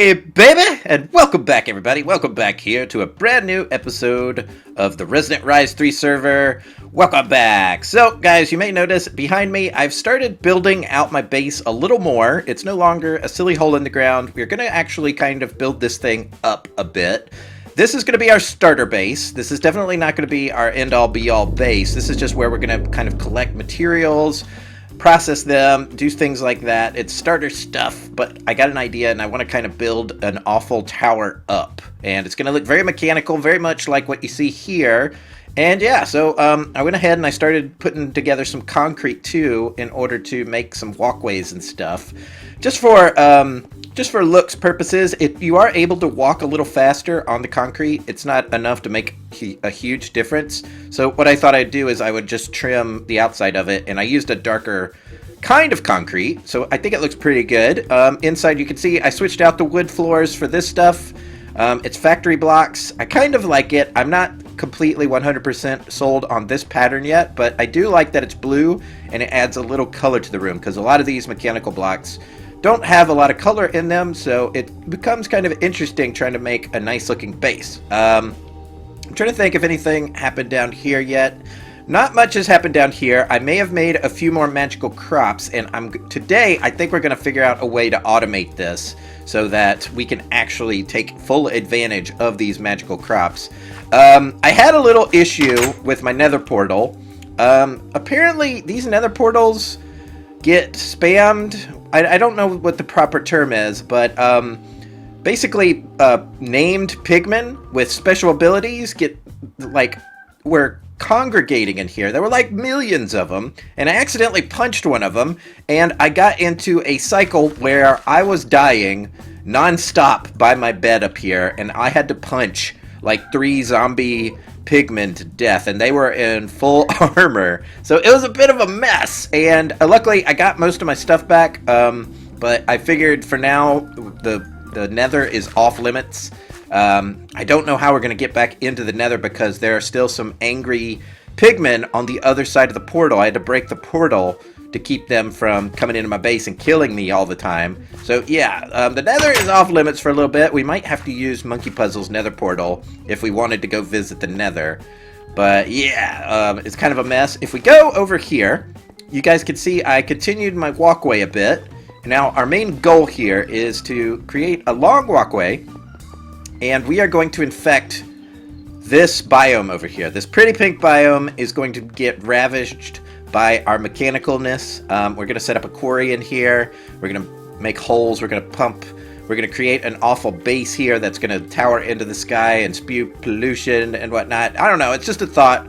Hey baby, and welcome back everybody. Welcome back here to a brand new episode of the Resonant Rise 3 server. Welcome back. So guys, you may notice behind me I've started building out my base a little more. It's no longer a silly hole in the ground. We're going to actually kind of build this thing up a bit. This is going to be our starter base. This is definitely not going to be our end-all be-all base. This is just where we're going to kind of collect materials, process them, do things like that. It's starter stuff, but I got an idea and I want to kind of build an awful tower up. And it's going to look very mechanical, very much like what you see here. And yeah, so I went ahead and I started putting together some concrete too in order to make some walkways and stuff. Just for looks purposes, if you are able to walk a little faster on the concrete, it's not enough to make a huge difference. So what I thought I'd do is I would just trim the outside of it, and I used a darker kind of concrete, so I think it looks pretty good. Inside you can see I switched out the wood floors for this stuff. It's factory blocks. I kind of like it. I'm not completely 100% sold on this pattern yet, but I do like that it's blue and it adds a little color to the room, because a lot of these mechanical blocks don't have a lot of color in them, so it becomes kind of interesting trying to make a nice looking base. I'm trying to think if anything happened down here yet. Not much has happened down here. I may have made a few more magical crops, and today I think we're going to figure out a way to automate this so that we can actually take full advantage of these magical crops. I had a little issue with my nether portal. Apparently these nether portals get spammed. I don't know what the proper term is, but basically named pigmen with special abilities were congregating in here. There were like millions of them, and I accidentally punched one of them, and I got into a cycle where I was dying non-stop by my bed up here, and I had to punch like 3 zombie pigmen to death, and they were in full armor, so it was a bit of a mess. And luckily I got most of my stuff back, but I figured for now the nether is off limits. I don't know how we're going to get back into the nether because there are still some angry pigmen on the other side of the portal. I had to break the portal to keep them from coming into my base and killing me all the time. So yeah, the nether is off limits for a little bit. We might have to use Monkey Puzzle's nether portal if we wanted to go visit the nether. But yeah, it's kind of a mess. If we go over here, you guys can see I continued my walkway a bit. Now our main goal here is to create a long walkway, and we are going to infect this biome over here. This pretty pink biome is going to get ravished by our mechanicalness. We're going to set up a quarry in here. We're going to make holes. We're going to pump. We're going to create an awful base here that's going to tower into the sky and spew pollution and whatnot. I don't know. It's just a thought.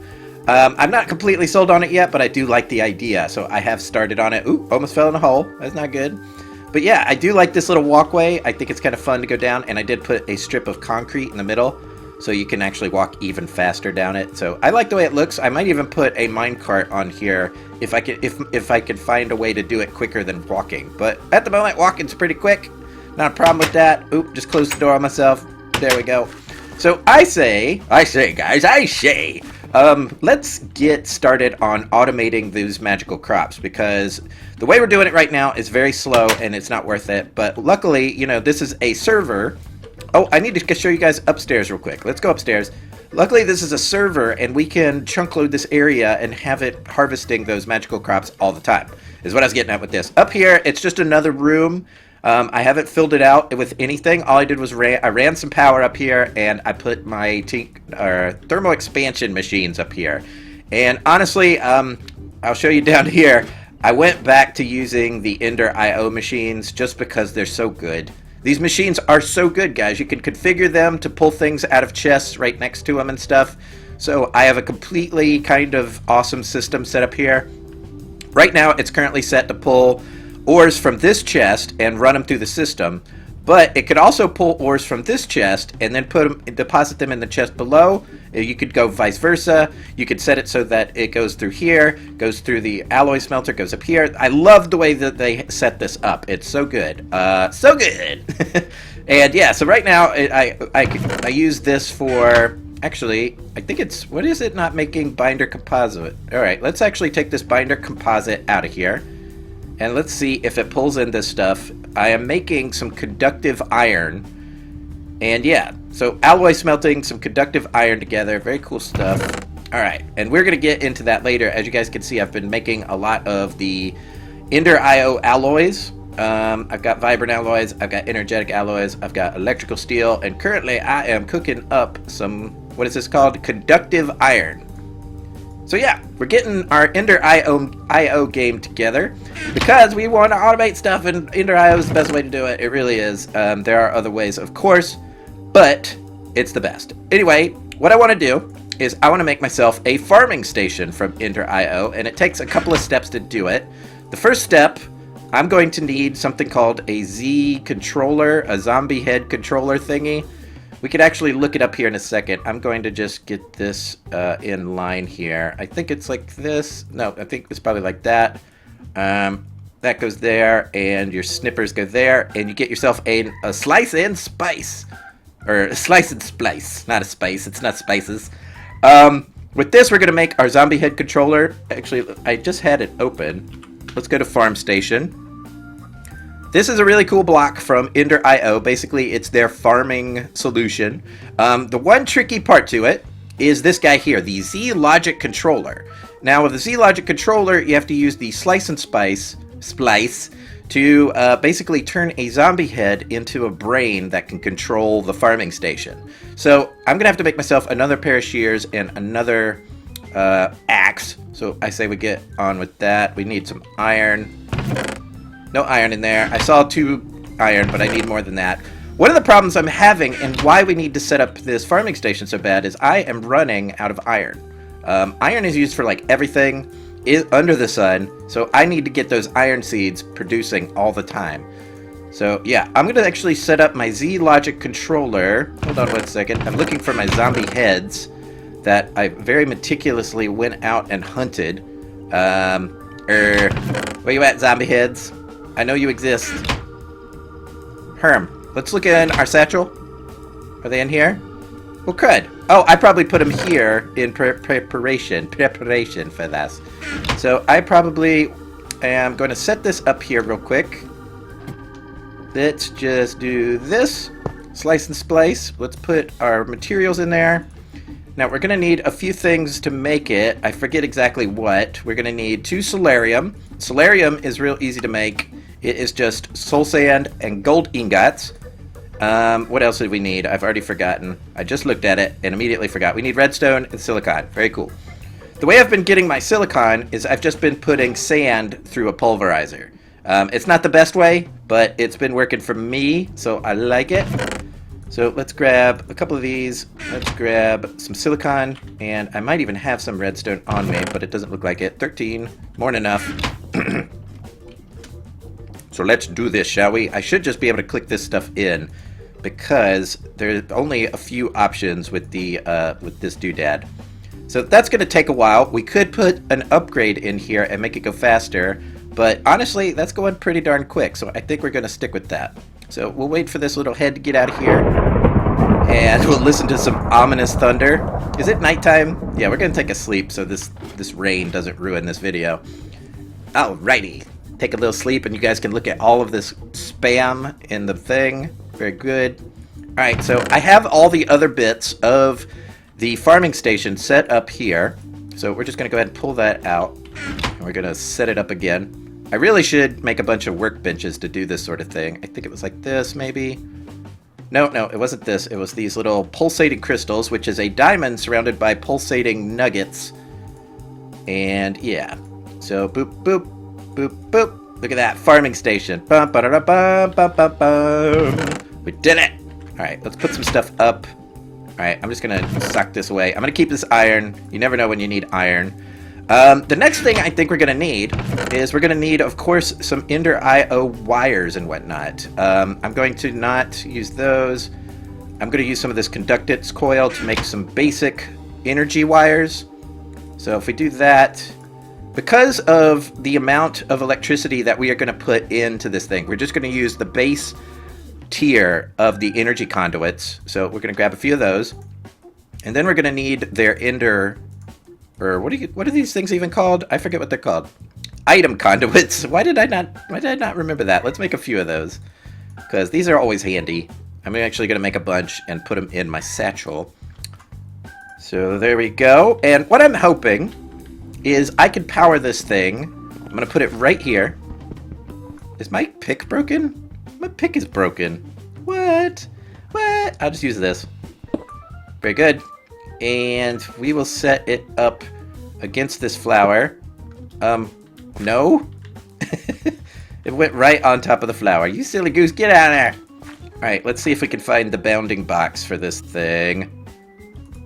I'm not completely sold on it yet, but I do like the idea. So I have started on it. Ooh, almost fell in a hole. That's not good. But yeah, I do like this little walkway. I think it's kind of fun to go down. And I did put a strip of concrete in the middle, so you can actually walk even faster down it. So I like the way it looks. I might even put a minecart on here if I could find a way to do it quicker than walking. But at the moment, walking's pretty quick. Not a problem with that. Oop, just closed the door on myself. There we go. So I say, guys, let's get started on automating these magical crops, because the way we're doing it right now is very slow and it's not worth it. But luckily, you know, this is a server. Oh, I need to show you guys upstairs real quick. Let's go upstairs. Luckily, this is a server, and we can chunk load this area and have it harvesting those magical crops all the time, is what I was getting at with this. Up here, it's just another room. I haven't filled it out with anything. All I did was I ran some power up here, and I put my thermal expansion machines up here. And honestly, I'll show you down here. I went back to using the Ender IO machines just because they're so good. These machines are so good, guys. You can configure them to pull things out of chests right next to them and stuff. So I have a completely kind of awesome system set up here. Right now, it's currently set to pull ores from this chest and run them through the system. But it could also pull ores from this chest and then deposit them in the chest below. You could go vice versa. You could set it so that it goes through here, goes through the alloy smelter, goes up here. I love the way that they set this up. It's so good. So good. And yeah, so right now I use this for, actually, I think it's, what is it not making binder composite? All right, let's actually take this binder composite out of here. And let's see if it pulls in this stuff. I am making some conductive iron. And yeah, so alloy smelting, some conductive iron together. Very cool stuff. All right, and we're going to get into that later. As you guys can see, I've been making a lot of the Ender IO alloys. I've got vibrant alloys, I've got energetic alloys, I've got electrical steel, and currently I am cooking up some, what is this called? Conductive iron. So yeah, we're getting our Ender IO game together because we want to automate stuff, and Ender IO is the best way to do it. It really is. There are other ways, of course, but it's the best. Anyway, what I want to do is I want to make myself a farming station from Ender IO, and it takes a couple of steps to do it. The first step, I'm going to need something called a Z controller, a zombie head controller thingy. We could actually look it up here in a second. I'm going to just get this in line here. I think it's like this. No, I think it's probably like that. That goes there, and your snippers go there, and you get yourself a slice and spice. Or a slice and splice, not a spice. It's not spices. With this, we're going to make our zombie head controller. Actually, I just had it open. Let's go to Farm Station. This is a really cool block from Ender IO. Basically, it's their farming solution. The one tricky part to it is this guy here, the Z Logic controller. Now, with the Z Logic controller, you have to use the slice and splice to basically turn a zombie head into a brain that can control the farming station. So I'm going to have to make myself another pair of shears and another axe. So I say we get on with that. We need some iron. No iron in there. I saw 2 iron, but I need more than that. One of the problems I'm having and why we need to set up this farming station so bad is I am running out of iron. Iron is used for like everything under the sun, so I need to get those iron seeds producing all the time. So yeah, I'm going to actually set up my Z Logic controller. Hold on 1 second. I'm looking for my zombie heads that I very meticulously went out and hunted. Where you at, zombie heads? I know you exist. Let's look in our satchel. Are they in here? Well, good. Oh, I probably put them here in preparation for this. So I probably am going to set this up here real quick. Let's just do this. Slice and splice. Let's put our materials in there. Now, we're going to need a few things to make it. I forget exactly what. We're going to need 2 solarium. Solarium is real easy to make. It is just soul sand and gold ingots. What else did we need? I've already forgotten. I just looked at it and immediately forgot. We need redstone and silicon. Very cool. The way I've been getting my silicon is I've just been putting sand through a pulverizer. It's not the best way, but it's been working for me, so I like it. So let's grab a couple of these. Let's grab some silicon, and I might even have some redstone on me, but it doesn't look like it. 13, more than enough. So let's do this, shall we? I should just be able to click this stuff in because there's only a few options with the with this doodad. So that's going to take a while. We could put an upgrade in here and make it go faster, but honestly, that's going pretty darn quick, so I think we're going to stick with that. So we'll wait for this little head to get out of here, and we'll listen to some ominous thunder. Is it nighttime? Yeah, we're going to take a sleep so this rain doesn't ruin this video. Alrighty. Take a little sleep, and you guys can look at all of this spam in the thing. Very good. Alright, so I have all the other bits of the farming station set up here. So we're just going to go ahead and pull that out, and we're going to set it up again. I really should make a bunch of workbenches to do this sort of thing. I think it was like this, maybe. No, it wasn't this. It was these little pulsating crystals, which is a diamond surrounded by pulsating nuggets. And yeah. So boop, boop, boop, boop. Look at that farming station. Bum, ba, da, bum, bum, bum, bum. We did it. All right, let's put some stuff up. All right, I'm just going to suck this away. I'm going to keep this iron. You never know when you need iron. The next thing I think we're going to need is we're going to need, of course, some Ender IO wires and whatnot. I'm going to not use those. I'm going to use some of this conductance coil to make some basic energy wires. So if we do that, because of the amount of electricity that we are going to put into this thing, we're just going to use the base tier of the energy conduits. So we're going to grab a few of those. And then we're going to need their Ender... Or what are these things even called? I forget what they're called. item conduits. Why did I not remember that? Let's make a few of those, because these are always handy. I'm actually going to make a bunch and put them in my satchel. So there we go. And what I'm hoping is I can power this thing. I'm going to put it right here. Is my pick broken? My pick is broken. What? What? I'll just use this. Very good. And we will set it up against this flower. No? It went right on top of the flower. You silly goose, get out of there! Alright, let's see if we can find the bounding box for this thing.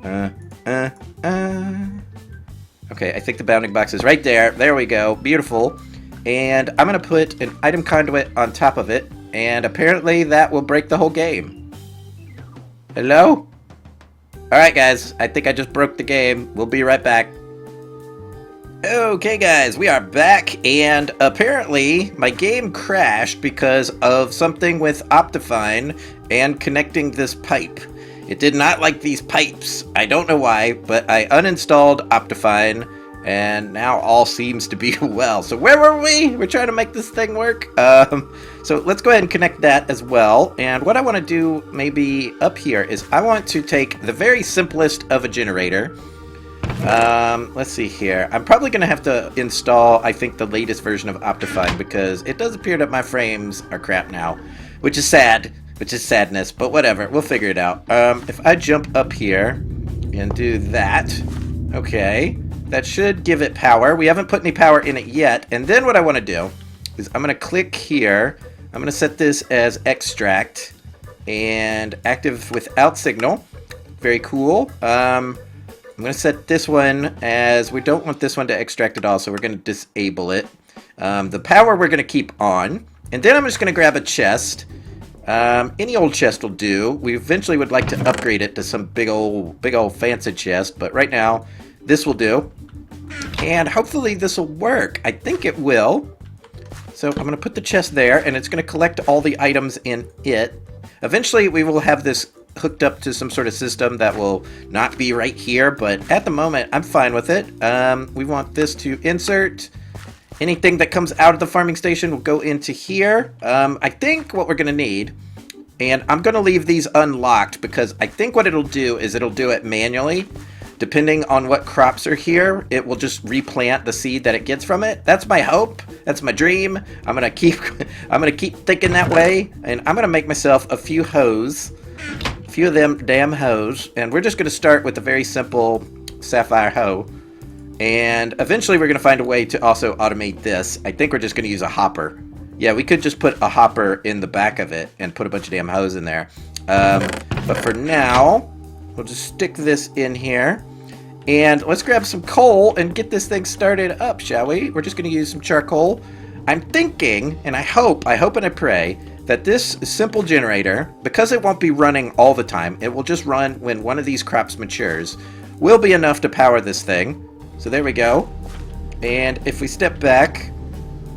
Okay, I think the bounding box is right there. There we go. Beautiful. And I'm going to put an item conduit on top of it. And apparently that will break the whole game. Hello? Alright guys, I think I just broke the game. We'll be right back. Okay guys, we are back, and apparently my game crashed because of something with Optifine and connecting this pipe. It did not like these pipes. I don't know why, but I uninstalled Optifine, and now all seems to be well. So where were we? We're trying to make this thing work. So let's go ahead and connect that as well. And what I want to do maybe up here is I want to take the very simplest of a generator. Let's see here. I'm probably going to have to install, I think, the latest version of Optifine, because it does appear that my frames are crap now, which is sad, which is sadness, but whatever, we'll figure it out. If I jump up here and do that, okay, that should give it power. We haven't put any power in it yet, and then what I want to do is I'm going to click here. I'm going to set this as extract and active without signal. Very cool. I'm going to set this one as, we don't want this one to extract at all, so we're going to disable it. The power we're going to keep on. And then I'm just going to grab a chest. Any old chest will do. We eventually would like to upgrade it to some big old fancy chest, but right now, this will do. And hopefully this will work. I think it will. So I'm going to put the chest there, and it's going to collect all the items in it. Eventually, we will have this hooked up to some sort of system that will not be right here, but at the moment I'm fine with it. We want this to insert. Anything that comes out of the farming station will go into here. I think what we're going to need, and I'm going to leave these unlocked because I think what it'll do is it'll do it manually. Depending on what crops are here, it will just replant the seed that it gets from it. That's my hope. That's my dream. I'm gonna keep thinking that way, and I'm gonna make myself a few hoes. A few of them damn hoes, and we're just going to start with a very simple sapphire hoe, and eventually we're going to find a way to also automate this. I think we're just going to use a hopper. Yeah, we could just put a hopper in the back of it and put a bunch of damn hoes in there, but for now we'll just stick this in here, and let's grab some coal and get this thing started up, shall we? We're just going to use some charcoal. I'm thinking, and I hope and I pray that this simple generator, because it won't be running all the time, it will just run when one of these crops matures, will be enough to power this thing. So there we go. And if we step back,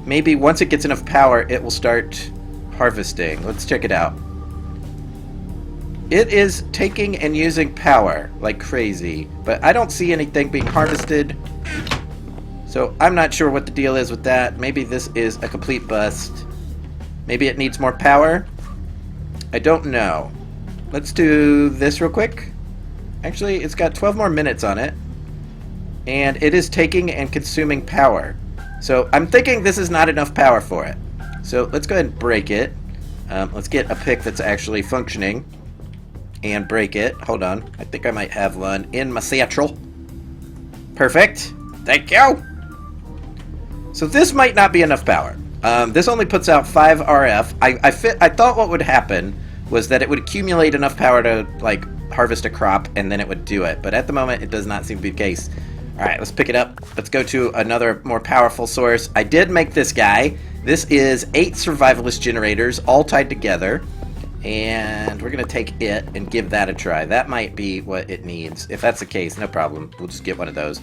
maybe once it gets enough power, it will start harvesting. Let's check it out. It is taking and using power like crazy, but I don't see anything being harvested. So I'm not sure what the deal is with that. Maybe this is a complete bust. Maybe it needs more power. I don't know. Let's do this real quick. Actually, it's got 12 more minutes on it. And it is taking and consuming power. So I'm thinking this is not enough power for it. So let's go ahead and break it. Let's get a pick that's actually functioning. And break it. Hold on. I think I might have one in my satchel. Perfect. Thank you. So this might not be enough power. This only puts out 5 RF. I thought what would happen was that it would accumulate enough power to like harvest a crop and then it would do it. But at the moment, it does not seem to be the case. All right, let's pick it up. Let's go to another more powerful source. I did make this guy. This is 8 survivalist generators all tied together. And we're going to take it and give that a try. That might be what it needs. If that's the case, no problem. We'll just get one of those.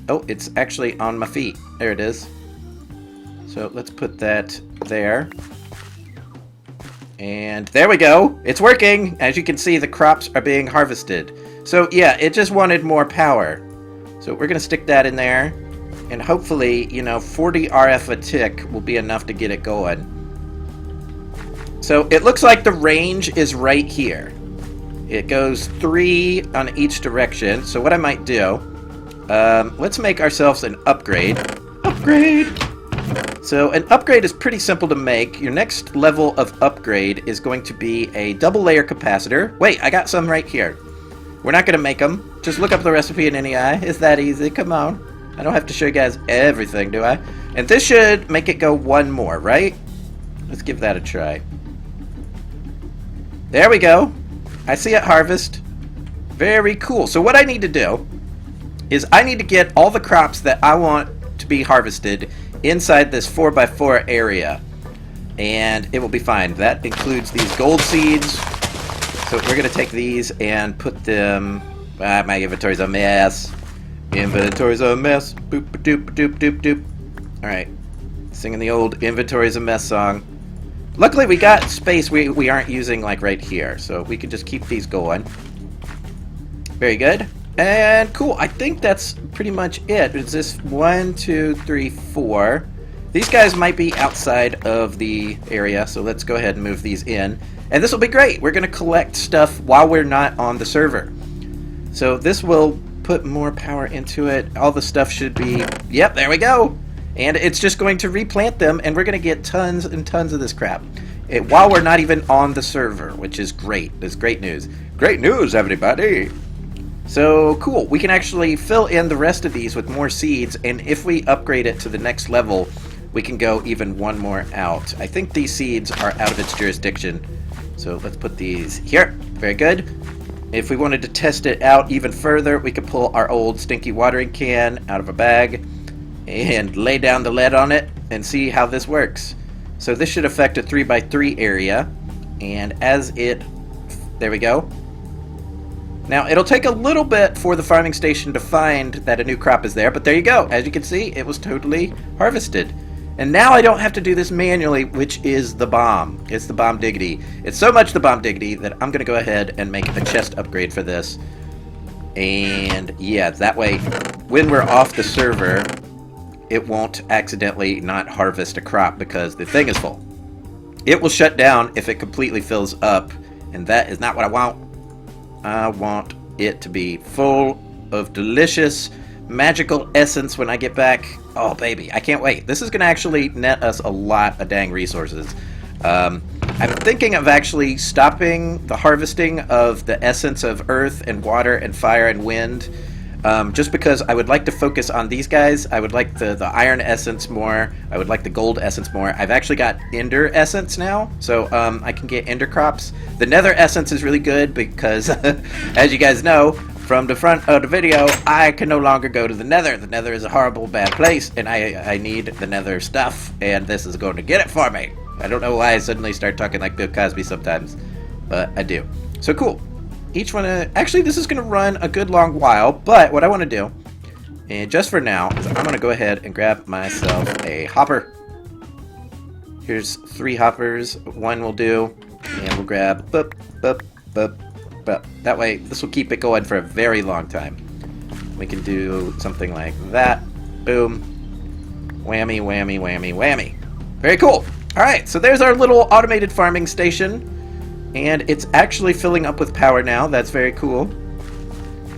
Oh, it's actually on my feet. There it is. So let's put that there. And there we go. It's working. As you can see, the crops are being harvested. So yeah, it just wanted more power. So we're going to stick that in there. And hopefully, 40 RF a tick will be enough to get it going. So it looks like the range is right here. It goes 3 on each direction. So what I might do, let's make ourselves an upgrade. Upgrade! So an upgrade is pretty simple to make. Your next level of upgrade is going to be a double layer capacitor. Wait, I got some right here. We're not going to make them. Just look up the recipe in NEI. It's that easy. Come on. I don't have to show you guys everything, do I? And this should make it go one more, right? Let's give that a try. There we go. I see it harvest. Very cool. So what I need to do is I need to get all the crops that I want to be harvested inside this 4x4 area, and it will be fine. That includes these gold seeds. So we're gonna take these and put them. My inventory's a mess. Inventory's a mess. Boop doop doop doop doop. All right, singing the old "Inventory's a Mess" song. Luckily, we got space we aren't using like right here, so we can just keep these going. Very good. And cool, I think that's pretty much it. Is this 1, 2, 3, 4? These guys might be outside of the area, so let's go ahead and move these in. And this will be great. We're going to collect stuff while we're not on the server. So this will put more power into it. All the stuff should be... Yep, there we go. And it's just going to replant them, and we're going to get tons and tons of this crap. While we're not even on the server, which is great. It's great news. Great news, everybody! So, cool. We can actually fill in the rest of these with more seeds, and if we upgrade it to the next level, we can go even one more out. I think these seeds are out of its jurisdiction, so let's put these here. Very good. If we wanted to test it out even further, we could pull our old stinky watering can out of a bag and lay down the lead on it and see how this works. So this should affect a 3x3 area, and as it... There we go. Now, it'll take a little bit for the farming station to find that a new crop is there, but there you go. As you can see, it was totally harvested. And now I don't have to do this manually, which is the bomb. It's the bomb diggity. It's so much the bomb diggity that I'm going to go ahead and make a chest upgrade for this. And yeah, that way, when we're off the server, it won't accidentally not harvest a crop because the thing is full. It will shut down if it completely fills up, and that is not what I want. I want it to be full of delicious, magical essence when I get back. Oh, baby, I can't wait. This is going to actually net us a lot of dang resources. I'm thinking of actually stopping the harvesting of the essence of earth and water and fire and wind, just because I would like to focus on these guys. I would like the iron essence more. I would like the gold essence more. I've actually got ender essence now, so I can get ender crops. The nether essence is really good because, as you guys know, from the front of the video, I can no longer go to the nether. The nether is a horrible, bad place, and I need the nether stuff, and this is going to get it for me. I don't know why I suddenly start talking like Bill Cosby sometimes, but I do. So cool. Each one, actually this is going to run a good long while, but what I want to do, and just for now, is I'm going to go ahead and grab myself a hopper. Here's 3 hoppers, 1 will do, and we'll grab, boop, boop, boop, boop. That way, this will keep it going for a very long time. We can do something like that, boom, whammy, whammy, whammy, whammy. Very cool. Alright, so there's our little automated farming station. And it's actually filling up with power now. That's very cool.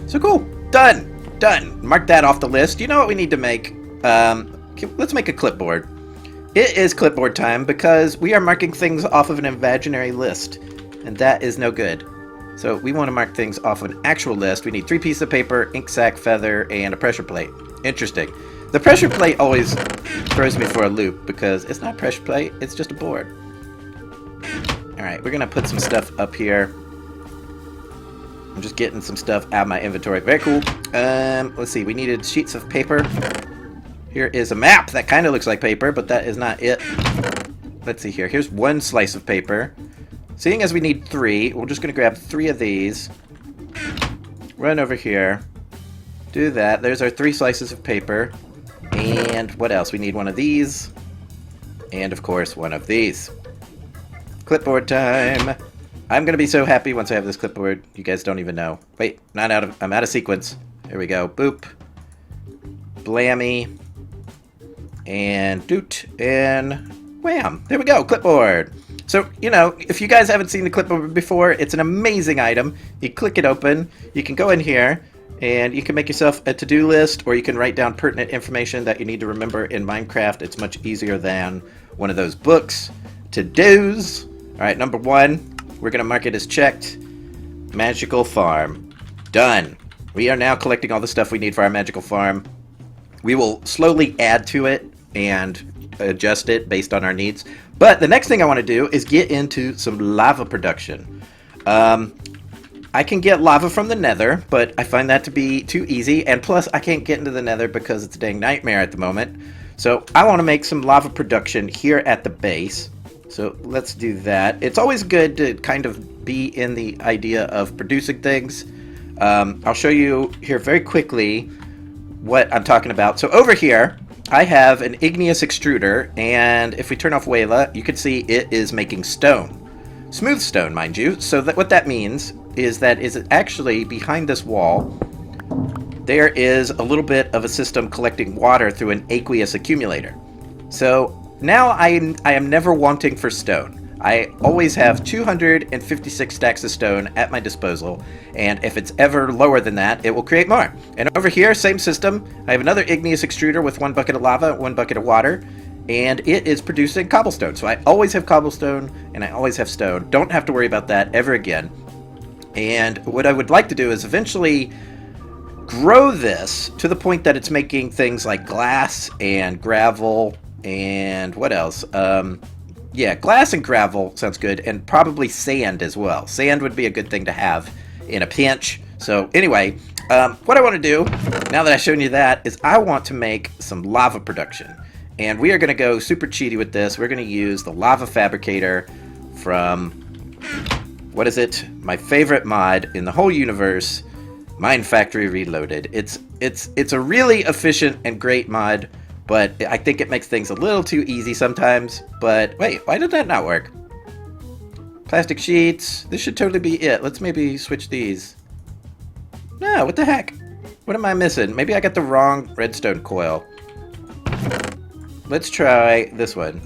So cool. Done. Done. Mark that off the list. You know what we need to make? Let's make a clipboard. It is clipboard time because we are marking things off of an imaginary list. And that is no good. So we want to mark things off of an actual list. We need 3 pieces of paper, ink sac, feather, and a pressure plate. Interesting. The pressure plate always throws me for a loop because it's not a pressure plate. It's just a board. Alright, we're going to put some stuff up here. I'm just getting some stuff out of my inventory. Very cool. Let's see, we needed sheets of paper. Here is a map that kind of looks like paper, but that is not it. Let's see here. Here's 1 slice of paper. Seeing as we need 3, we're just going to grab 3 of these. Run over here. Do that. There's our 3 slices of paper. And what else? We need 1 of these. And, of course, 1 of these. Clipboard time. I'm going to be so happy once I have this clipboard. You guys don't even know. Wait, I'm out of sequence. There we go. Boop. Blammy. and doot, and wham! There we go, clipboard. So, you know, if you guys haven't seen the clipboard before, it's an amazing item. You click it open, you can go in here, and you can make yourself a to-do list, or you can write down pertinent information that you need to remember in Minecraft. It's much easier than one of those books. To-dos. All right, number 1, we're going to mark it as checked. Magical farm. Done. We are now collecting all the stuff we need for our magical farm. We will slowly add to it and adjust it based on our needs. But the next thing I want to do is get into some lava production. I can get lava from the Nether, but I find that to be too easy. And plus, I can't get into the Nether because it's a dang nightmare at the moment. So I want to make some lava production here at the base. So let's do that. It's always good to kind of be in the idea of producing things. I'll show you here very quickly what I'm talking about. So over here, I have an igneous extruder, and if we turn off Wayla, you can see it is making stone. Smooth stone, mind you. So that what that means is that is actually behind this wall, there is a little bit of a system collecting water through an aqueous accumulator. So now I am never wanting for stone. I always have 256 stacks of stone at my disposal, and if it's ever lower than that, it will create more. And over here, same system. I have another igneous extruder with 1 bucket of lava, 1 bucket of water, and it is producing cobblestone. So I always have cobblestone, and I always have stone. Don't have to worry about that ever again. And what I would like to do is eventually grow this to the point that it's making things like glass and gravel and what else? Yeah, glass and gravel sounds good, and probably sand as well. Sand would be a good thing to have in a pinch. So anyway, what I want to do, now that I've shown you that, is I want to make some lava production. And we are going to go super cheaty with this. We're going to use the lava fabricator from, what is it? My favorite mod in the whole universe, Mine Factory Reloaded. It's a really efficient and great mod. But I think it makes things a little too easy sometimes. But wait, why did that not work? Plastic sheets. This should totally be it. Let's maybe switch these. No, what the heck? What am I missing? Maybe I got the wrong redstone coil. Let's try this one.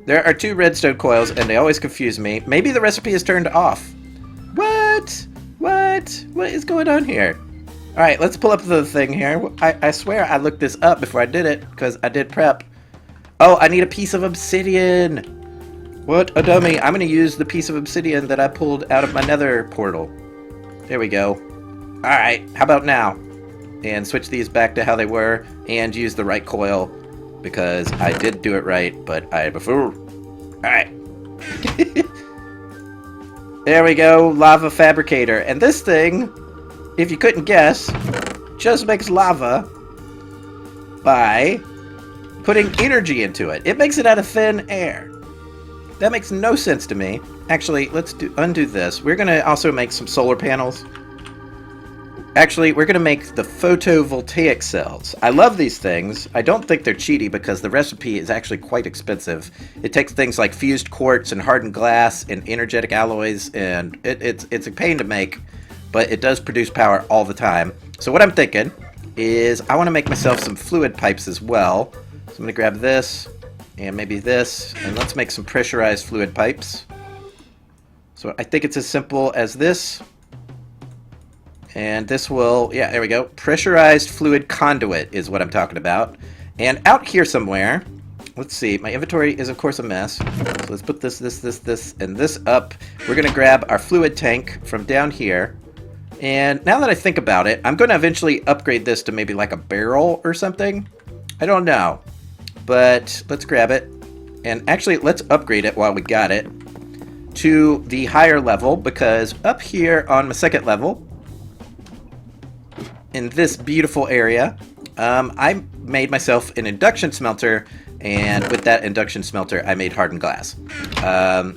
There are 2 redstone coils, and they always confuse me. Maybe the recipe is turned off. What? What? What is going on here? Alright, let's pull up the thing here. I swear I looked this up before I did it, because I did prep. Oh, I need a piece of obsidian. What a dummy. I'm going to use the piece of obsidian that I pulled out of my nether portal. There we go. Alright, how about now? And switch these back to how they were, and use the right coil, because I did do it right, but I prefer. Alright. There we go, lava fabricator. And this thing, if you couldn't guess, just makes lava by putting energy into it. It makes it out of thin air. That makes no sense to me. Actually, let's undo this. We're going to also make some solar panels. Actually, we're going to make the photovoltaic cells. I love these things. I don't think they're cheaty because the recipe is actually quite expensive. It takes things like fused quartz and hardened glass and energetic alloys, and it's a pain to make. But it does produce power all the time. So what I'm thinking is I want to make myself some fluid pipes as well. So I'm going to grab this and maybe this, and let's make some pressurized fluid pipes. So I think it's as simple as this. And this will, yeah, there we go. Pressurized fluid conduit is what I'm talking about. And out here somewhere, let's see, my inventory is of course a mess. So let's put this, and this up. We're going to grab our fluid tank from down here. And now that I think about it, I'm going to eventually upgrade this to maybe like a barrel or something. I don't know. But let's grab it. And actually, let's upgrade it while we got it to the higher level. Because up here on my 2nd level, in this beautiful area, I made myself an induction smelter. And with that induction smelter, I made hardened glass.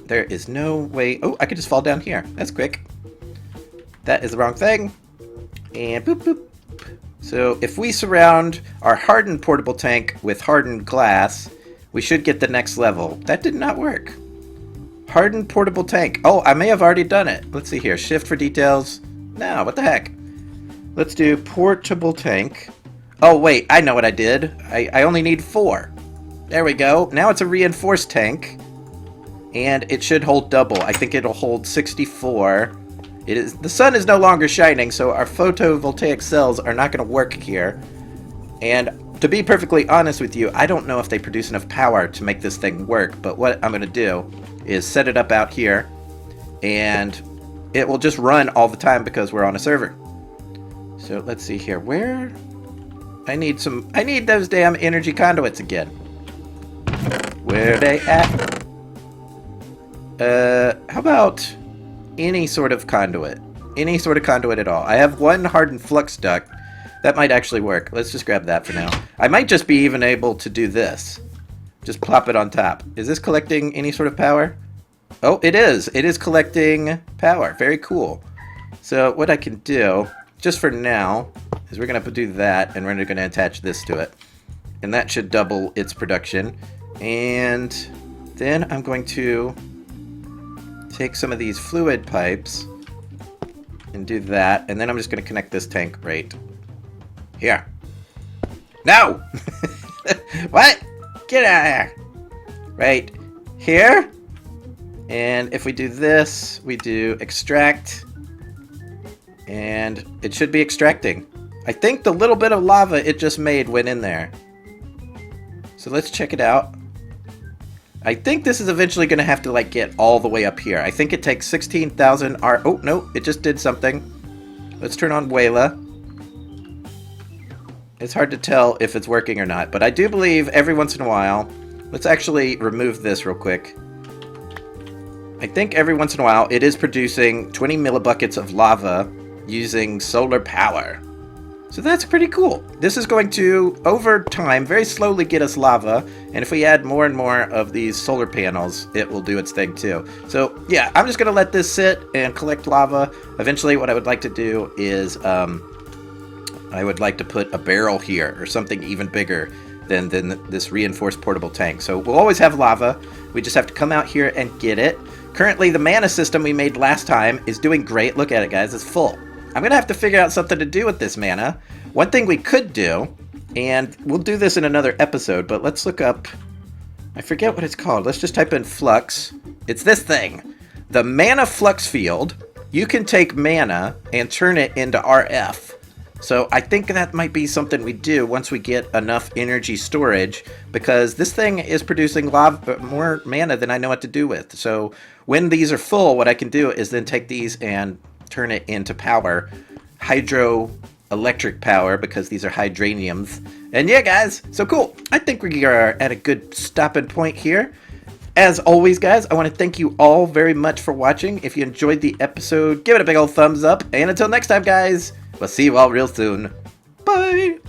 There is no way... Oh, I could just fall down here. That's quick. That is the wrong thing. And boop, boop. So if we surround our hardened portable tank with hardened glass, we should get the next level. That did not work. Hardened portable tank. Oh, I may have already done it. Let's see here. Shift for details. No, what the heck? Let's do portable tank. Oh, wait. I know what I did. I only need 4. There we go. Now it's a reinforced tank. And it should hold double. I think it'll hold 64. The sun is no longer shining, so our photovoltaic cells are not going to work here. And to be perfectly honest with you, I don't know if they produce enough power to make this thing work. But what I'm going to do is set it up out here. And it will just run all the time because we're on a server. So let's see here. Where? I need those damn energy conduits again. Where are they at? How about any sort of conduit? Any sort of conduit at all. I have one hardened flux duct. That might actually work. Let's just grab that for now. I might just be even able to do this. Just plop it on top. Is this collecting any sort of power? Oh, it is. It is collecting power. Very cool. So what I can do, just for now, is we're going to do that, and we're going to attach this to it. And that should double its production. And then I'm going to take some of these fluid pipes and do that. And then I'm just going to connect this tank right here. No! What? Get out of here! Right here. And if we do this, we do extract. And it should be extracting. I think the little bit of lava it just made went in there. So let's check it out. I think this is eventually going to have to like get all the way up here. I think it takes 16,000 R. Oh, no, it just did something. Let's turn on Wayla. It's hard to tell if it's working or not, but I do believe every once in a while. Let's actually remove this real quick. I think every once in a while it is producing 20 millibuckets of lava using solar power. So that's pretty cool. This is going to, over time, very slowly get us lava. And if we add more and more of these solar panels, it will do its thing too. So yeah, I'm just going to let this sit and collect lava. Eventually what I would like to do is, I would like to put a barrel here or something even bigger than this reinforced portable tank. So we'll always have lava. We just have to come out here and get it. Currently, the mana system we made last time is doing great. Look at it, guys. It's full. I'm going to have to figure out something to do with this mana. One thing we could do, and we'll do this in another episode, but let's look up, I forget what it's called. Let's just type in flux. It's this thing. The mana flux field. You can take mana and turn it into RF. So I think that might be something we do once we get enough energy storage, because this thing is producing more mana than I know what to do with. So when these are full, what I can do is then take these and turn it into power, hydroelectric power, because these are hydraniums. And yeah, guys, so cool. I think we are at a good stopping point here. As always, guys, I want to thank you all very much for watching. If you enjoyed the episode, give it a big old thumbs up. And until next time, guys, we'll see you all real soon. Bye!